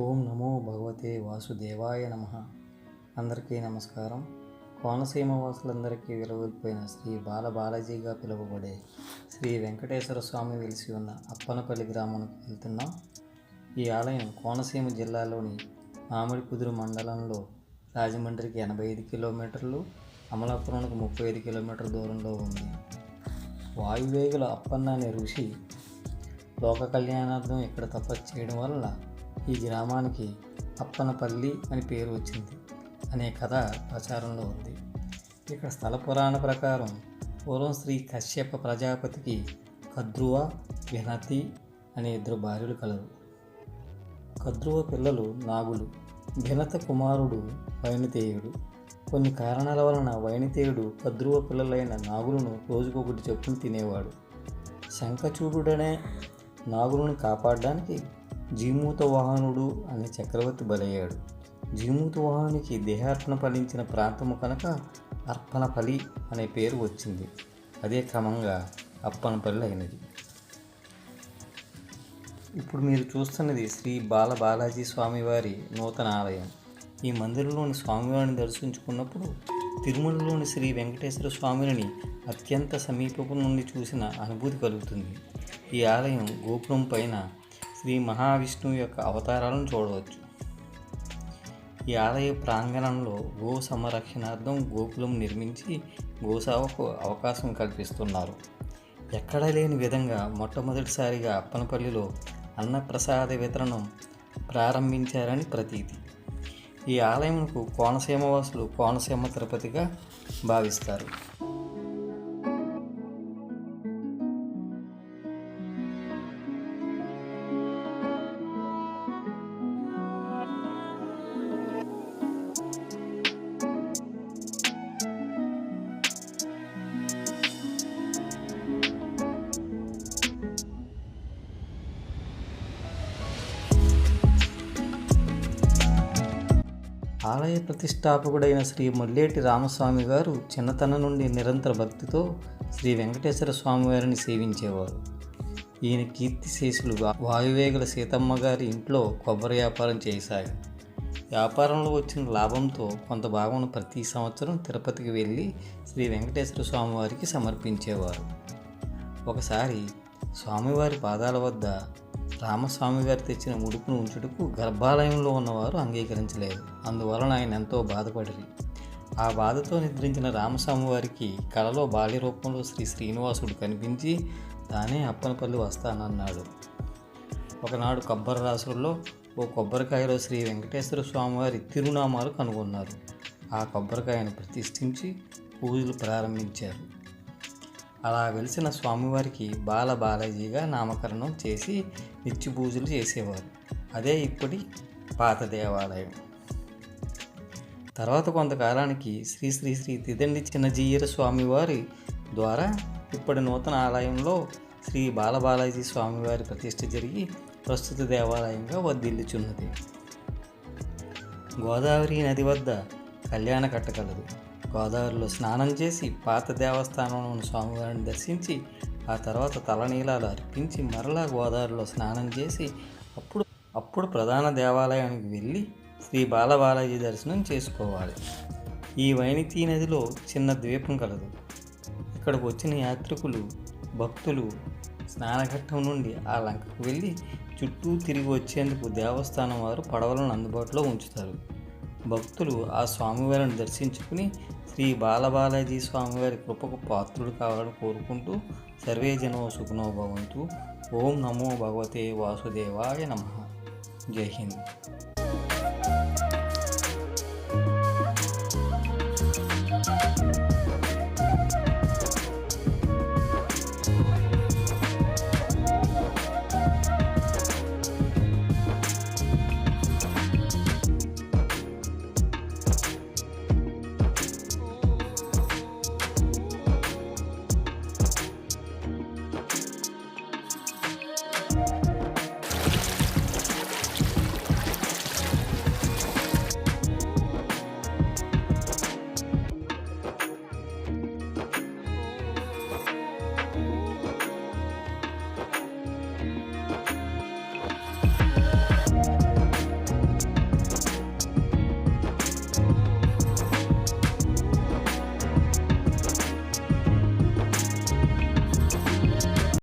ఓం నమో భగవతే వాసుదేవాయ నమః. అందరికీ నమస్కారం. కోనసీమ వాసులందరికీ విలువైన శ్రీ బాలబాలాజీగా పిలువబడే శ్రీ వెంకటేశ్వర స్వామి వెలిసి ఉన్న అప్పనపల్లి గ్రామానికి వెళ్తున్నాం. ఈ ఆలయం కోనసీమ జిల్లాలోని మామిడికుదురు మండలంలో రాజమండ్రికి 85 కిలోమీటర్లు, అమలాపురానికి 35 కిలోమీటర్ల దూరంలో ఉంది. వాయువేగుల అప్పన్న అనే ఋషి లోక కళ్యాణార్థం ఇక్కడ తపస్సు చేయడం వల్ల ఈ గ్రామానికి అప్పనపల్లి అని పేరు వచ్చింది అనే కథ ప్రచారంలో ఉంది. ఇక్కడ స్థల పురాణ ప్రకారం పూర్వం శ్రీ కశ్యప ప్రజాపతికి కద్రువ, వినతి అనే 2 భార్యలు కలరు. కద్రువ పిల్లలు నాగులు, వినత కుమారుడు వైనతేయుడు. కొన్ని కారణాల వలన వైనతేయుడు కద్రువ పిల్లలైన నాగులను రోజుకొకటి చొప్పున తినేవాడు. శంఖచూడుడనే నాగులను కాపాడడానికి జీమూత వాహనుడు అనే చక్రవర్తి బలయ్యాడు. జీమూత వాహనునికి దేహార్పణ ఫలించిన ప్రాంతము కనుక అర్పణపల్లి అనే పేరు వచ్చింది. అదే క్రమంగా అప్పనపల్లి అయినది. ఇప్పుడు మీరు చూస్తున్నది శ్రీ బాలబాలాజీ స్వామివారి నూతన ఆలయం. ఈ మందిరంలోని స్వామివారిని దర్శించుకున్నప్పుడు తిరుమలలోని శ్రీ వెంకటేశ్వర స్వామిని అత్యంత సమీపం నుండి చూసిన అనుభూతి కలుగుతుంది. ఈ ఆలయం గోపురం పైన శ్రీ మహావిష్ణువు యొక్క అవతారాలను చూడవచ్చు. ఈ ఆలయ ప్రాంగణంలో గో సంరక్షణార్థం గోకులం నిర్మించి గోసేవకు అవకాశం కల్పిస్తున్నారు. ఎక్కడా లేని విధంగా మొట్టమొదటిసారిగా అప్పనపల్లిలో అన్నప్రసాద వితరణం ప్రారంభించారని ప్రతీతి. ఈ ఆలయంకు కోనసీమ వాసులు కోనసీమ తిరుపతిగా భావిస్తారు. ఆలయ ప్రతిష్టాపకుడైన శ్రీ మొల్లేటి రామస్వామి గారు చిన్నతనం నుండి నిరంతర భక్తితో శ్రీ వెంకటేశ్వర స్వామివారిని సేవించేవారు. ఈయన కీర్తిశేషులు వాయువేగుల సీతమ్మ గారి ఇంట్లో కొబ్బరి వ్యాపారం చేశారు. వ్యాపారంలో వచ్చిన లాభంతో కొంత భాగం ప్రతి సంవత్సరం తిరుపతికి వెళ్ళి శ్రీ వెంకటేశ్వర స్వామివారికి సమర్పించేవారు. ఒకసారి స్వామివారి పాదాల వద్ద రామస్వామి గారు తెచ్చిన ముడుపును ఉంచుటకు గర్భాలయంలో ఉన్నవారు అంగీకరించలేదు. అందువలన ఆయన ఎంతో బాధపడిరి. ఆ బాధతో నిద్రించిన రామస్వామి వారికి కలలో బాల్య రూపంలో శ్రీ శ్రీనివాసుడు కనిపించి తానే అప్పనపల్లి వస్తానన్నాడు. ఒకనాడు కొబ్బరి రాసుల్లో ఓ కొబ్బరికాయలో శ్రీ వెంకటేశ్వర స్వామివారి తిరునామాలు కనుగొన్నారు. ఆ కొబ్బరికాయను ప్రతిష్ఠించి పూజలు ప్రారంభించారు. అలా వెలిసిన స్వామివారికి బాలబాలాజీగా నామకరణం చేసి నిత్య పూజలు చేసేవారు. అదే ఇప్పటి పాత దేవాలయం. తర్వాత కొంతకాలానికి శ్రీ శ్రీ శ్రీ తిదండి చిన్నజీయర స్వామివారి ద్వారా ఇప్పటి నూతన ఆలయంలో శ్రీ బాలబాలాజీ స్వామివారి ప్రతిష్ఠ జరిగి ప్రస్తుత దేవాలయంగా వర్ధిల్లుచున్నది. గోదావరి నది వద్ద కళ్యాణ కట్ట కలదు. గోదావరిలో స్నానం చేసి పాత దేవస్థానంలోని స్వామివారిని దర్శించి ఆ తర్వాత తలనీలాలు అర్పించి మరలా గోదావరిలో స్నానం చేసి అప్పుడు ప్రధాన దేవాలయానికి వెళ్ళి శ్రీ బాలబాలాజీ దర్శనం చేసుకోవాలి. ఈ వైనతీ నదిలో చిన్న ద్వీపం కలదు. ఇక్కడికి వచ్చిన యాత్రికులు భక్తులు స్నానఘట్టం నుండి ఆ లంకకు వెళ్ళి చుట్టూ తిరిగి వచ్చేందుకు దేవస్థానం వారు పడవలను అందుబాటులో ఉంచుతారు. భక్తులు ఆ స్వామివారిని దర్శించుకుని శ్రీ బాలబాలాజీ స్వామివారి కృపకు పాత్రుడు కావాలని కోరుకుంటూ సర్వే జనో సుఖినో భవంతు. ఓం నమో భగవతే వాసుదేవాయ నమః. జై హింద్.